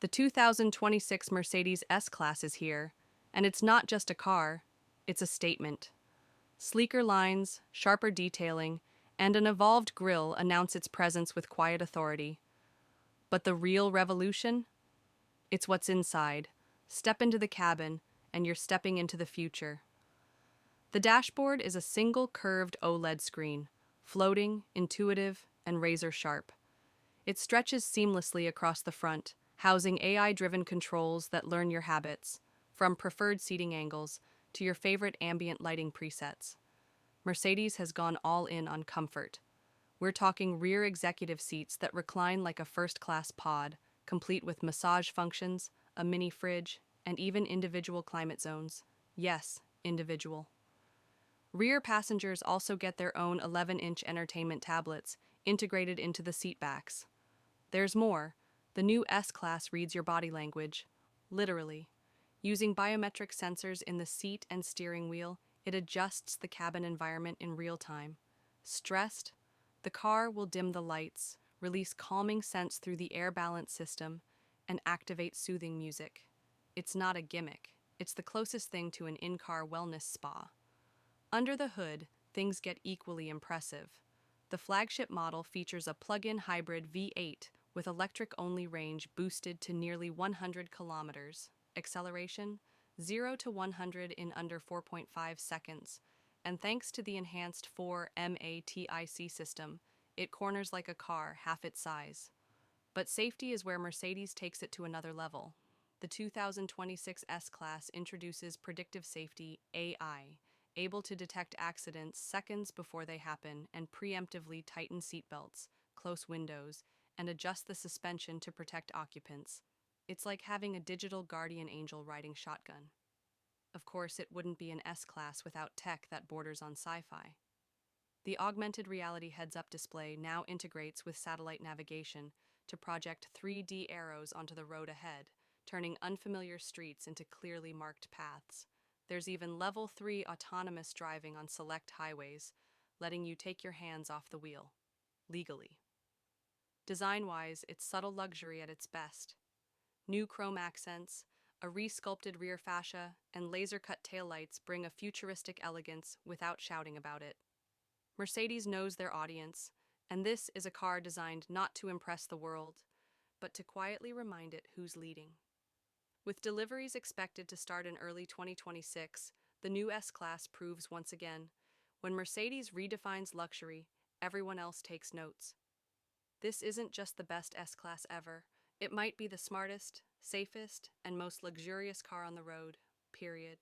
The 2026 Mercedes S-Class is here, and it's not just a car, it's a statement. Sleeker lines, sharper detailing, and an evolved grille announce its presence with quiet authority. But the real revolution? It's what's inside. Step into the cabin, and you're stepping into the future. The dashboard is a single curved OLED screen, floating, intuitive, and razor sharp. It stretches seamlessly across the front, housing AI-driven controls that learn your habits, from preferred seating angles to your favorite ambient lighting presets. Mercedes has gone all in on comfort. We're talking rear executive seats that recline like a first-class pod, complete with massage functions, a mini fridge, and even individual climate zones. Yes, individual. Rear passengers also get their own 11-inch entertainment tablets integrated into the seatbacks. There's more. The new S-Class reads your body language, literally. Using biometric sensors in the seat and steering wheel, it adjusts the cabin environment in real time. Stressed? The car will dim the lights, release calming scents through the air balance system, and activate soothing music. It's not a gimmick. It's the closest thing to an in-car wellness spa. Under the hood, things get equally impressive. The flagship model features a plug-in hybrid V8 with electric-only range boosted to nearly 100 kilometers. Acceleration, 0 to 100 in under 4.5 seconds. And thanks to the enhanced 4MATIC system, it corners like a car half its size. But safety is where Mercedes takes it to another level. The 2026 S-Class introduces predictive safety AI, able to detect accidents seconds before they happen and preemptively tighten seatbelts, close windows, and adjust the suspension to protect occupants. It's like having a digital guardian angel riding shotgun. Of course, it wouldn't be an S-Class without tech that borders on sci-fi. The augmented reality heads-up display now integrates with satellite navigation to project 3D arrows onto the road ahead, turning unfamiliar streets into clearly marked paths. There's even Level 3 autonomous driving on select highways, letting you take your hands off the wheel, legally. Design-wise, it's subtle luxury at its best. New chrome accents, a re-sculpted rear fascia, and laser-cut taillights bring a futuristic elegance without shouting about it. Mercedes knows their audience, and this is a car designed not to impress the world, but to quietly remind it who's leading. With deliveries expected to start in early 2026, the new S-Class proves once again, when Mercedes redefines luxury, everyone else takes notes. This isn't just the best S-Class ever. It might be the smartest, safest, and most luxurious car on the road, period.